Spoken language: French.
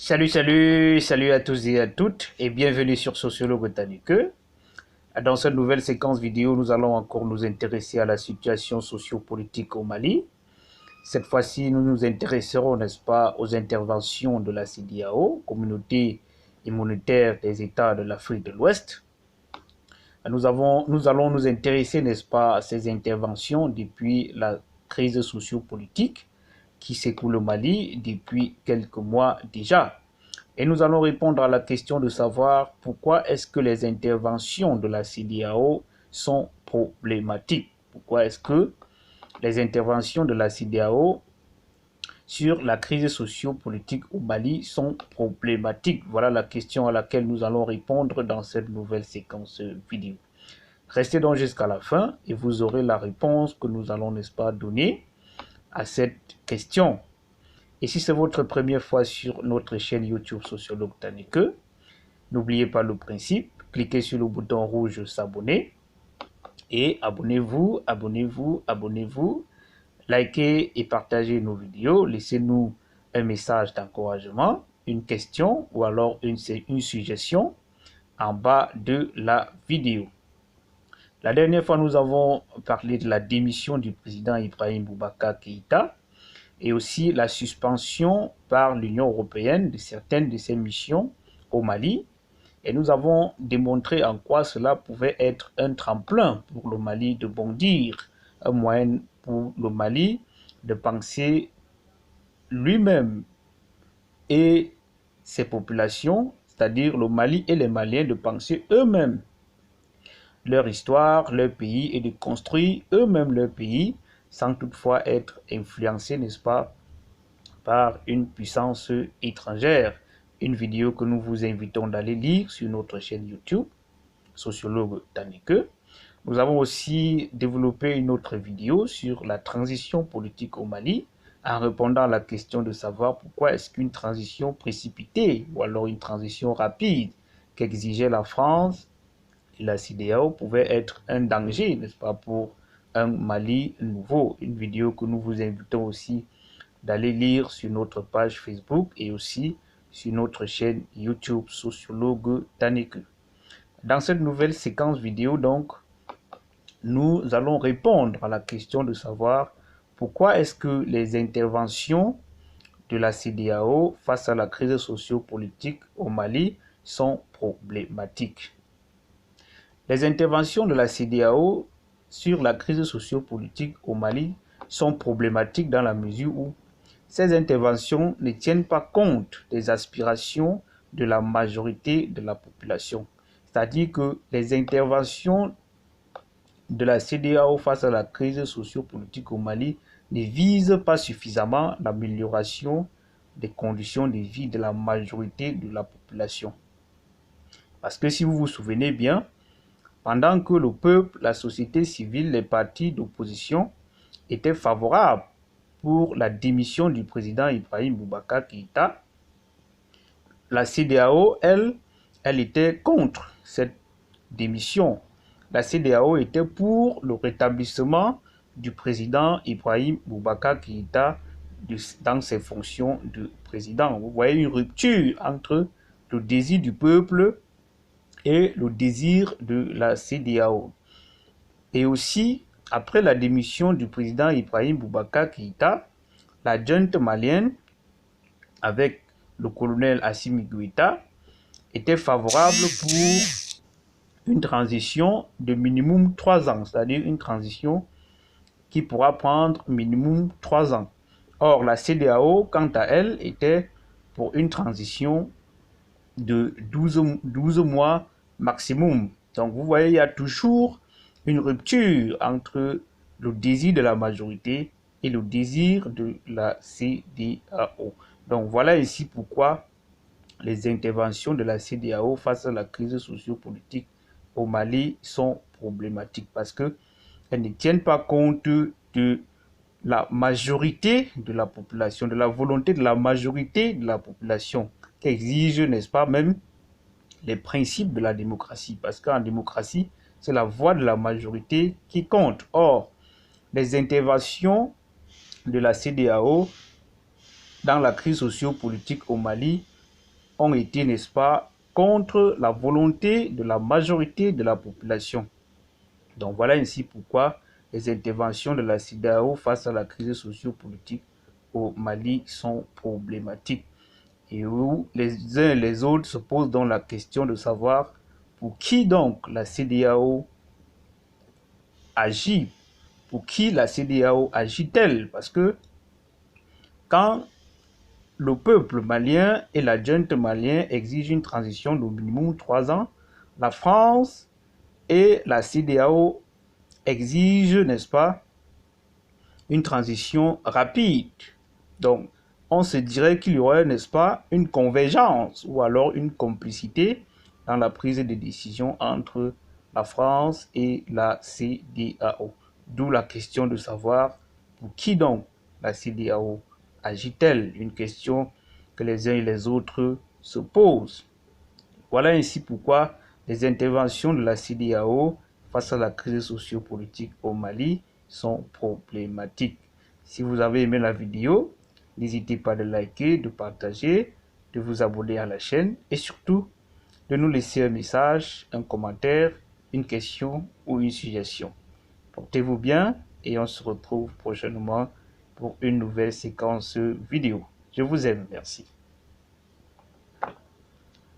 Salut à tous et à toutes et bienvenue sur Sociologue Botanique. Dans cette nouvelle séquence vidéo, nous allons encore nous intéresser à la situation sociopolitique au Mali. Cette fois-ci, nous nous intéresserons, n'est-ce pas, aux interventions de la CEDEAO, Communauté immunitaire des États de l'Afrique de l'Ouest. Nous allons nous intéresser, n'est-ce pas, à ces interventions depuis la crise sociopolitique qui secoue le Mali depuis quelques mois déjà. Et nous allons répondre à la question de savoir pourquoi est-ce que les interventions de la CEDEAO sont problématiques. Pourquoi est-ce que les interventions de la CEDEAO sur la crise socio-politique au Mali sont problématiques. Voilà la question à laquelle nous allons répondre dans cette nouvelle séquence vidéo. Restez donc jusqu'à la fin et vous aurez la réponse que nous allons, n'est-ce pas, donner à cette question. Et si c'est votre première fois sur notre chaîne YouTube Sociologue Botanique, n'oubliez pas le principe, cliquez sur le bouton rouge s'abonner et abonnez-vous, likez et partagez nos vidéos, laissez-nous un message d'encouragement, une question ou alors une suggestion en bas de la vidéo. La dernière fois, nous avons parlé de la démission du président Ibrahim Boubacar Keïta et aussi la suspension par l'Union européenne de certaines de ses missions au Mali. Et nous avons démontré en quoi cela pouvait être un tremplin pour le Mali de bondir, un moyen pour le Mali de penser lui-même et ses populations, c'est-à-dire le Mali et les Maliens de penser eux-mêmes leur histoire, leur pays et de construire eux-mêmes leur pays sans toutefois être influencés, n'est-ce pas, par une puissance étrangère. Une vidéo que nous vous invitons d'aller lire sur notre chaîne YouTube, Sociologue Botanique. Nous avons aussi développé une autre vidéo sur la transition politique au Mali, en répondant à la question de savoir pourquoi est-ce qu'une transition précipitée ou alors une transition rapide qu'exigeait la France et la CEDEAO pouvait être un danger, n'est-ce pas, pour un Mali nouveau. Une vidéo que nous vous invitons aussi d'aller lire sur notre page Facebook et aussi sur notre chaîne YouTube Sociologue Botanique. Dans cette nouvelle séquence vidéo, donc, nous allons répondre à la question de savoir pourquoi est-ce que les interventions de la CEDEAO face à la crise socio-politique au Mali sont problématiques. Les interventions de la CEDEAO sur la crise socio-politique au Mali sont problématiques dans la mesure où ces interventions ne tiennent pas compte des aspirations de la majorité de la population. C'est-à-dire que les interventions de la CEDEAO face à la crise socio-politique au Mali ne visent pas suffisamment l'amélioration des conditions de vie de la majorité de la population. Parce que si vous vous souvenez bien, pendant que le peuple, la société civile, les partis d'opposition étaient favorables pour la démission du président Ibrahim Boubacar Keïta, la CEDEAO, elle était contre cette démission. La CEDEAO était pour le rétablissement du président Ibrahim Boubacar Keïta dans ses fonctions de président. Vous voyez une rupture entre le désir du peuple et le désir de la CEDEAO. Et aussi, après la démission du président Ibrahim Boubacar Keïta, la junte malienne, avec le colonel Assimi Goïta, était favorable pour une transition de minimum 3 ans, c'est-à-dire une transition qui pourra prendre minimum 3 ans. Or, la CEDEAO, quant à elle, était pour une transition de 12 mois maximum. Donc, vous voyez, il y a toujours une rupture entre le désir de la majorité et le désir de la CEDEAO. Donc, voilà ici pourquoi les interventions de la CEDEAO face à la crise socio-politique au Mali sont problématiques parce qu'elles ne tiennent pas compte de la majorité de la population, de la volonté de la majorité de la population qui exige, n'est-ce pas, même les principes de la démocratie. Parce qu'en démocratie, c'est la voix de la majorité qui compte. Or, les interventions de la CEDEAO dans la crise socio-politique au Mali ont été, n'est-ce pas, contre la volonté de la majorité de la population. Donc voilà ainsi pourquoi les interventions de la CEDEAO face à la crise sociopolitique au Mali sont problématiques et où les uns et les autres se posent donc la question de savoir pour qui donc la CEDEAO agit, pour qui la CEDEAO agit-elle, parce que quand le peuple malien et la junte malien exigent une transition d'au minimum 3 ans, la France et la CEDEAO exigent, n'est-ce pas, une transition rapide. Donc, on se dirait qu'il y aurait, n'est-ce pas, une convergence ou alors une complicité dans la prise de décision entre la France et la CEDEAO. D'où la question de savoir pour qui donc la CEDEAO agit-elle, une question que les uns et les autres se posent. Voilà ainsi pourquoi les interventions de la CEDEAO face à la crise sociopolitique au Mali sont problématiques. Si vous avez aimé la vidéo, n'hésitez pas de liker, de partager, de vous abonner à la chaîne et surtout de nous laisser un message, un commentaire, une question ou une suggestion. Portez-vous bien et on se retrouve prochainement pour une nouvelle séquence vidéo. Je vous aime, merci.